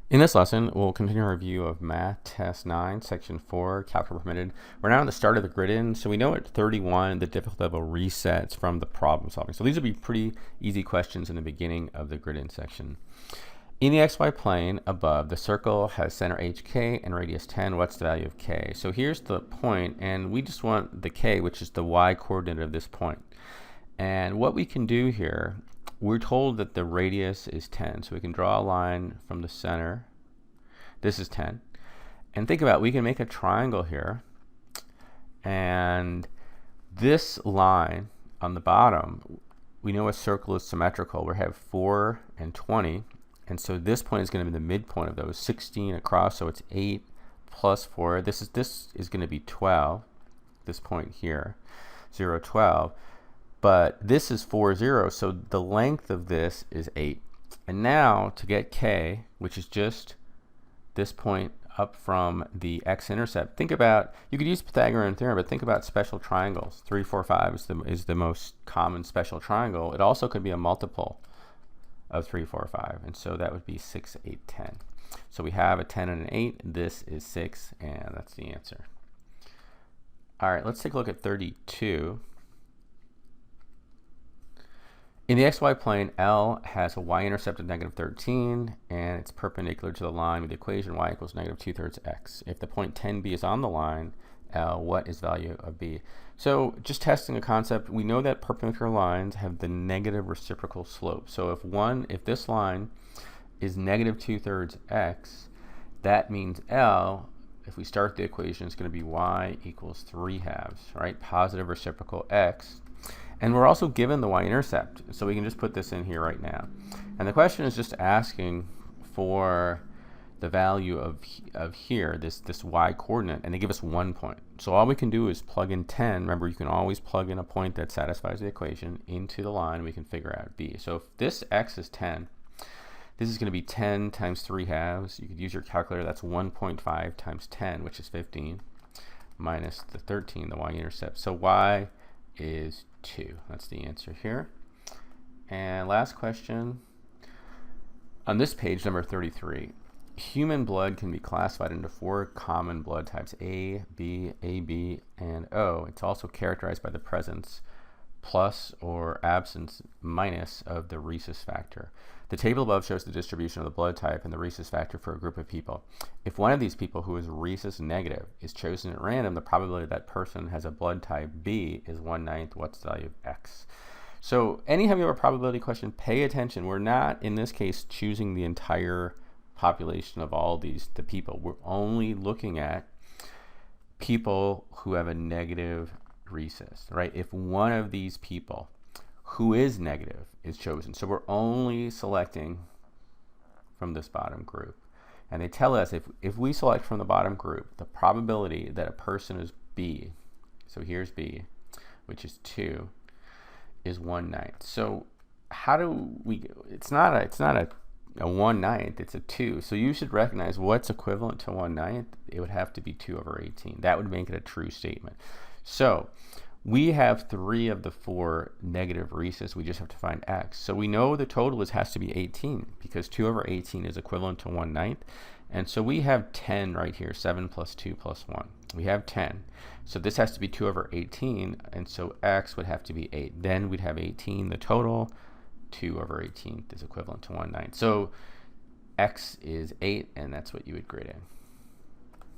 In this lesson, we'll continue our review of Math Test 9, Section 4, Calculus Permitted. We're now at the start of the grid-in, so we know at 31 the difficulty level resets from the problem solving. So these will be pretty easy questions in the beginning of the grid-in section. In the xy plane above, the circle has center hk and radius 10. What's the value of k? So here's the point, and we just want the k, which is the y coordinate of this point. And what we can do here, we're told that the radius is 10, so we can draw a line from the center. This is 10. And think about it, we can make a triangle here, and this line on the bottom, we know a circle is symmetrical. We have 4 and 20, and so this point is going to be the midpoint of those, 16 across, so it's 8 plus 4. This is going to be 12, this point here, 0, 12. But this is 4, 0, so the length of this is 8. And now to get k, which is just this point up from the x-intercept, think about, you could use Pythagorean theorem, but think about special triangles. 3, 4, 5 is the most common special triangle. It also could be a multiple of 3, 4, 5, and so that would be 6, 8, 10. So we have a 10 and an 8. This is 6, and that's the answer. All right, let's take a look at 32. In the xy plane, L has a y-intercept of -13, and it's perpendicular to the line with the equation y equals -2/3 x. If the point 10b is on the line, L, what is value of b? So just testing a concept, we know that perpendicular lines have the negative reciprocal slope. So if this line is -2/3 x, that means L, if we start the equation, is going to be y equals 3/2, right? Positive reciprocal x. And we're also given the y-intercept, so we can just put this in here right now. And the question is just asking for the value of here, this y coordinate, and they give us 1 point. So all we can do is plug in 10. Remember, you can always plug in a point that satisfies the equation into the line, and we can figure out b. So if this x is 10, this is going to be 10 times 3/2. You could use your calculator. That's 1.5 times 10, which is 15, minus the 13, the y-intercept. So y is 2. That's the answer here. And last question. On this page, number 33, human blood can be classified into 4 common blood types, A, B, AB, and O. It's also characterized by the presence plus or absence minus of the rhesus factor. The table above shows the distribution of the blood type and the rhesus factor for a group of people. If one of these people who is rhesus negative is chosen at random, the probability that person has a blood type B is 1/9. What's the value of x? So anytime you have a probability question, pay attention. We're not, in this case, choosing the entire population of all the people. We're only looking at people who have a negative rhesus, right? If one of these people who is negative is chosen. So we're only selecting from this bottom group. And they tell us if we select from the bottom group, the probability that a person is B, so here's B, which is 2, is 1/9. So how do we, it's not a 1/9, it's a 2. So you should recognize what's equivalent to 1/9. It would have to be 2/18. That would make it a true statement. So we have 3 of the 4 negative rhesus. We just have to find x. So we know the total has to be 18 because 2/18 is equivalent to 1/9. And so we have 10 right here, 7 plus 2 plus 1. We have 10. So this has to be 2/18, and so x would have to be 8. Then we'd have 18. The total, 2/18 is equivalent to 1/9. So x is 8, and that's what you would grade in.